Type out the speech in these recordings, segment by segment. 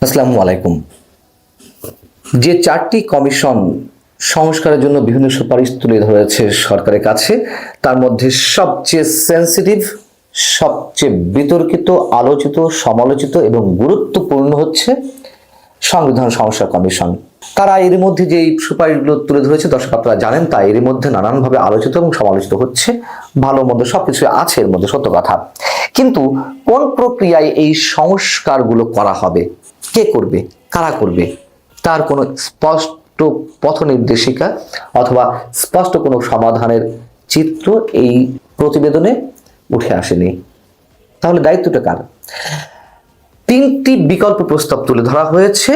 আসসালামু আলাইকুম। যে চারটি কমিশন সংস্কারের জন্য বিভিন্ন সুপারিশ তুলে ধরেছে সরকারের কাছে, তার মধ্যে সবচেয়ে সেন্সিটিভ, সবচেয়ে বিতর্কিত, আলোচিত, সমালোচিত এবং গুরুত্বপূর্ণ হচ্ছে সংবিধান সংস্কার কমিশন। তারা এর মধ্যে যে সুপারিশগুলো তুলে ধরেছে, দর্শক আপনারা জানেন, তা এর মধ্যে নানানভাবে আলোচিত এবং সমালোচিত হচ্ছে। ভালো মন্দ সবকিছু আছে এর মধ্যে, সত্য কথা। কিন্তু কোন প্রক্রিয়ায় এই সংস্কারগুলো করা হবে, কে করবে, কারা করবে, তার কোনো স্পষ্ট পথ নির্দেশিকা অথবা স্পষ্ট কোনো সমাধানের চিত্র এই প্রতিবেদনে উঠে আসেনি। তাহলে দায়িত্বটা কার? তিনটি বিকল্প প্রস্তাব তুলে ধরা হয়েছে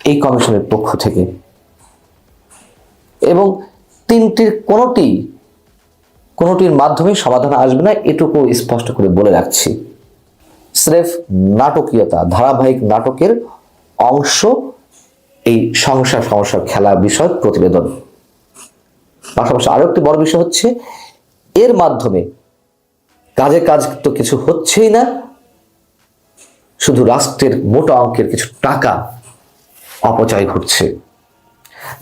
এই কমিশনের পক্ষ থেকে, এবং তিনটির কোনোটির মাধ্যমে সমাধান আসবে না, এটুকু স্পষ্ট করে বলে রাখছি। স্রেফ নাটকীয়তা, ধারাবাহিক নাটকের অংশ এই সংস্কার খেলা বিষয়ক প্রতিবেদন। পাশাপাশি আরো একটি বড় বিষয় হচ্ছে, এর মাধ্যমে কাজ তো কিছু হচ্ছেই না, শুধু রাষ্ট্রের মোটা অঙ্কের কিছু টাকা অপচয় ঘটছে।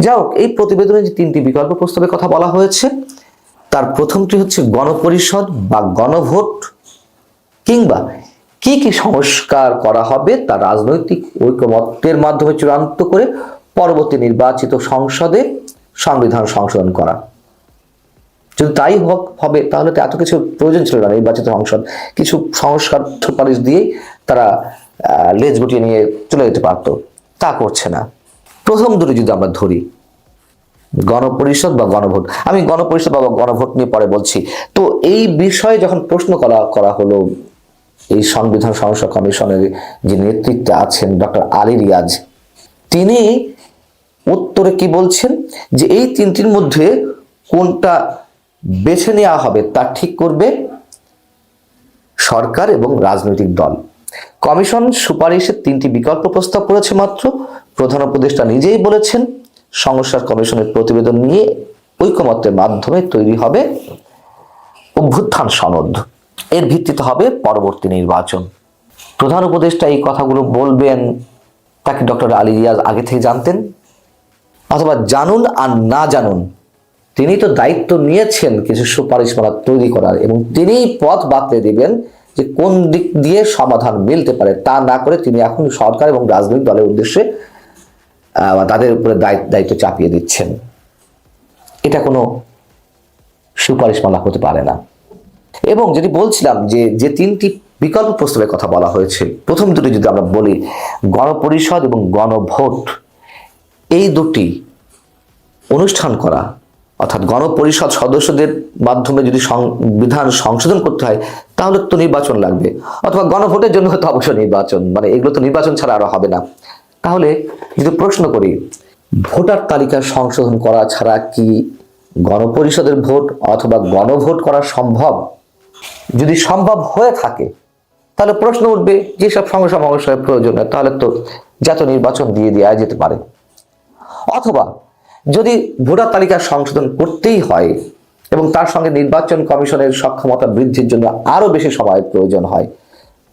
যাই হোক, এই প্রতিবেদনে যে তিনটি বিকল্প প্রস্তাবের কথা বলা হয়েছে, তার প্রথমটি হচ্ছে গণপরিষদ বা গণভোট, কিংবা কি কি সংস্কার করা হবে তা রাজনৈতিক ঐকমত্যের মাধ্যমে চূড়ান্ত করে পরবর্তী নির্বাচিত সংসদে সংবিধান সংশোধন করা। যদি তাই হবে, তাহলে তো এত কিছু প্রয়োজন ছিল না। নির্বাচিত সংসদ কিছু সংস্কার সুপারিশ দিয়েই তারা লেজ গুটিয়ে নিয়ে চলে যেতে পারতো, তা করছে না। প্রথম দুটি যদি আমরা ধরি, গণপরিষদ বা গণভোট, আমি গণপরিষদ বা গণভোট নিয়ে পরে বলছি। তো এই বিষয়ে যখন প্রশ্ন করা হলো এই সংবিধান সংস্কার কমিশনের যে নেতৃত্বে আছেন ডক্টর আলী রিয়াজ, তিনি উত্তরে কি বলছেন, যে এই তিনটির মধ্যে কোনটা বেছে নেওয়া হবে তা ঠিক করবে সরকার এবং রাজনৈতিক দল। কমিশন সুপারিশের তিনটি বিকল্প প্রস্তাব করেছে মাত্র। প্রধান উপদেষ্টা নিজেই বলেছেন, সংস্কার কমিশনের প্রতিবেদন নিয়ে ঐকমত্যের মাধ্যমে তৈরি হবে অভ্যুত্থান সনদ, এর ভিত্তিতে হবে পরবর্তী নির্বাচন। প্রধান উপদেষ্টা এই কথাগুলো বলবেন, তাকে ডক্টর আলী রিয়াজ আগে থেকে জানতেন, অথবা জানুন আর না জানুন, তিনি তো দায়িত্ব নিয়েছেন কিছু সুপারিশমালা তৈরি করার, এবং তিনিই পথ বাতলে দিবেন যে কোন দিক দিয়ে সমাধান মিলতে পারে। তা না করে তিনি এখন সরকার এবং রাজনৈতিক দলের উদ্দেশ্যে তাদের উপরে দায়িত্ব চাপিয়ে দিচ্ছেন। এটা কোনো সুপারিশমালা হতে পারে না। এবং যদি বলছিলাম যে তিনটি বিকল্প প্রস্তাবের কথা বলা হয়েছে, প্রথম দুটি যদি আমরা বলি, গণপরিষদ এবং গণভোট, এই দুটি অনুষ্ঠান করা, অর্থাৎ গণপরিষদ সদস্যদের মাধ্যমে যদি সংবিধান সংশোধন করতে হয়, তাহলে তো নির্বাচন লাগবে, অথবা গণভোটের জন্য তো অবশ্যই নির্বাচন, মানে এগুলো তো নির্বাচন ছাড়া আরো হবে না। তাহলে যদি প্রশ্ন করি, ভোটার তালিকা সংশোধন করা ছাড়া কি গণপরিষদের ভোট অথবা গণভোট করা সম্ভব? যদি সম্ভব হয়ে থাকে, তাহলে প্রশ্ন উঠবে, যেসব সমস্যার প্রয়োজন হয়, তাহলে তো জাতীয় নির্বাচন দিয়ে দেওয়া যেতে পারে। অথবা যদি ভোটার তালিকা সংশোধন করতেই হয় এবং তার সঙ্গে নির্বাচন কমিশনের সক্ষমতা বৃদ্ধির জন্য আরো বেশি সময়ের প্রয়োজন হয়,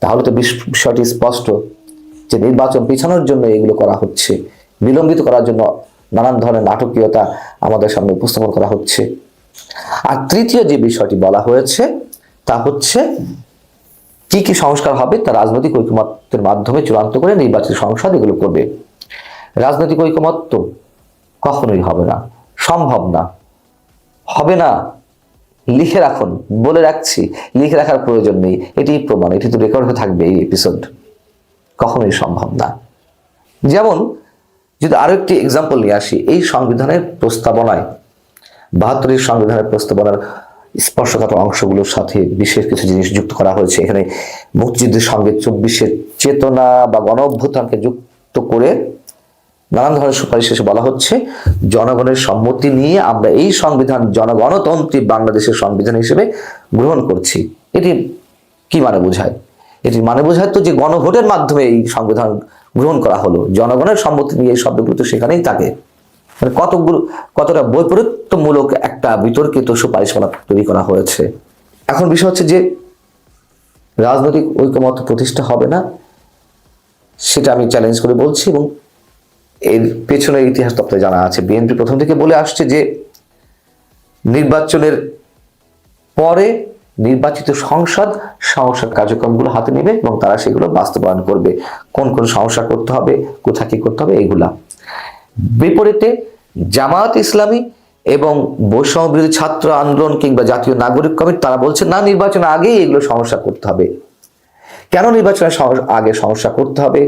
তাহলে তো বিষয়টি স্পষ্ট যে নির্বাচন পিছানোর জন্য এগুলো করা হচ্ছে, বিলম্বিত করার জন্য নানান ধরনের নাটকীয়তা আমাদের সামনে উপস্থাপন করা হচ্ছে। আর তৃতীয় যে বিষয়টি বলা হয়েছে, তা হচ্ছে কি কি সংস্কার হবে তা রাজনৈতিক ঐকমত্যের মাধ্যমে চূড়ান্ত করে নির্বাচিত সংসদ এগুলো করবে। রাজনৈতিক ঐকমত্য কখনোই হবে না, সম্ভব না, হবে না। লিখে রাখুন, বলে রাখছি, লিখে রাখার প্রয়োজন নেই, এটি প্রমাণ, এটি তো রেকর্ড হয়ে থাকবে এই এপিসোড। কখনোই সম্ভব না। যেমন যদি আরো একটি এক্সাম্পল নিয়ে আসি, এই সংবিধানের প্রস্তাবনায়, ৭২ সংবিধানের প্রস্তাবনার স্পর্শকাতর অংশগুলোর সাথে বিশেষ কিছু জিনিস যুক্ত করা হয়েছে। এখানে মুক্তিযুদ্ধের সঙ্গে ২৪-এর চেতনা বা গণ অভ্যুত্থানকে যুক্ত করে নানান ধরনের সুপারিশ শেষে বলা হচ্ছে, জনগণের সম্মতি নিয়ে আমরা এই সংবিধান জনগণতন্ত্রী বাংলাদেশের সংবিধান হিসেবে গ্রহণ করছি। এটি কি মানে বোঝায়? এটি মানে বোঝায় তো যে গণভোটের মাধ্যমে এই সংবিধান গ্রহণ করা হলো, জনগণের সম্মতি নিয়ে এই শব্দগুলো তো সেখানেই থাকে। মানে কতটা বৈপরীত্যমূলক একটা বিতর্কিত সুপারিশমালা তৈরি করা হয়েছে। এখন বিষয় হচ্ছে যে রাজনৈতিক ঐকমত্য প্রতিষ্ঠা হবে না, সেটা আমি চ্যালেঞ্জ করে বলছি, এবং এর পেছনের ইতিহাস তো আপনাদের জানা আছে। বিএনপি প্রথম থেকে বলে আসছে যে নির্বাচনের পরে নির্বাচিত সংসদ কার্যক্রমগুলো হাতে নেবে এবং তারা সেগুলো বাস্তবায়ন করবে, কোন কোন সংস্কার করতে হবে, কোথা কি করতে হবে, এইগুলা। বিপরীতে জামায়াত ইসলামী এবং বৈষম্য বিরোধী ছাত্র আন্দোলন কিংবা জাতীয় নাগরিক কমিটি তারা বলছে না, নির্বাচনের আগেই এগুলো সংস্কার করতে হবে। কেন নির্বাচনের আগে সংস্কার করতে হবে,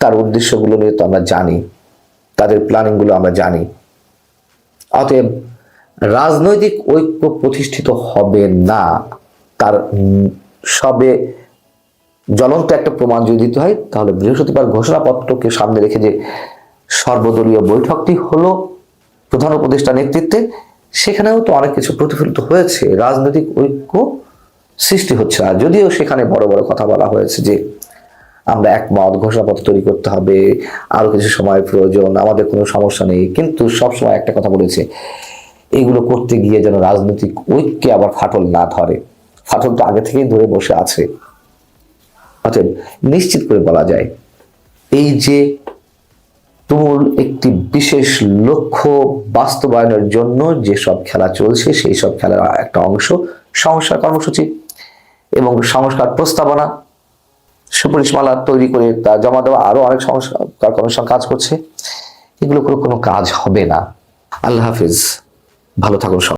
তার উদ্দেশ্যগুলো নিয়ে তো আমরা জানি, তাদের প্ল্যানিং গুলো আমরা জানি। অতএব রাজনৈতিক ঐক্য প্রতিষ্ঠিত হবে না, তার সবে জ্বলন্ত একটা প্রমাণ যদি দিতে হয় তাহলে বৃহস্পতিবার ঘোষণাপত্রকে সামনে রেখে যে সর্বদলীয় বৈঠকটি হলো প্রধান উপদেষ্টা নেতৃত্বে, সেখানেও তো অনেক কিছু প্রতিফলিত হয়েছে। রাজনৈতিক ঐক্য সৃষ্টি হচ্ছে না, যদিও সেখানে বড় বড় কথা বলা হয়েছে যে আমরা একমত, ঘোষণাপত্র তৈরি করতে হবে, আরো কিছু সময় প্রয়োজন, আমাদের কোনো সমস্যা নেই, কিন্তু সবসময় একটা কথা বলেছে, এগুলো করতে গিয়ে যেন রাজনৈতিক ঐক্যে আবার ফাটল না ধরে। ফাটল তো আগে থেকেই ধরে বসে আছে। অতএব নিশ্চিত করে বলা যায়, এই যে তুমুল একটি বিশেষ লক্ষ্য বাস্তবায়নের জন্য যেসব খেলা চলছে, সেই সব খেলার একটা অংশ সংস্কার কর্মসূচি এবং সংস্কার প্রস্তাবনা, সুপারিশমালা তৈরি করে তা জমা দেওয়া, আরো অনেক সংস্কার কমিশন কাজ করছে। এগুলো কোনো কাজ হবে না। আল্লাহ হাফিজ, ভালো থাকুন সবাই।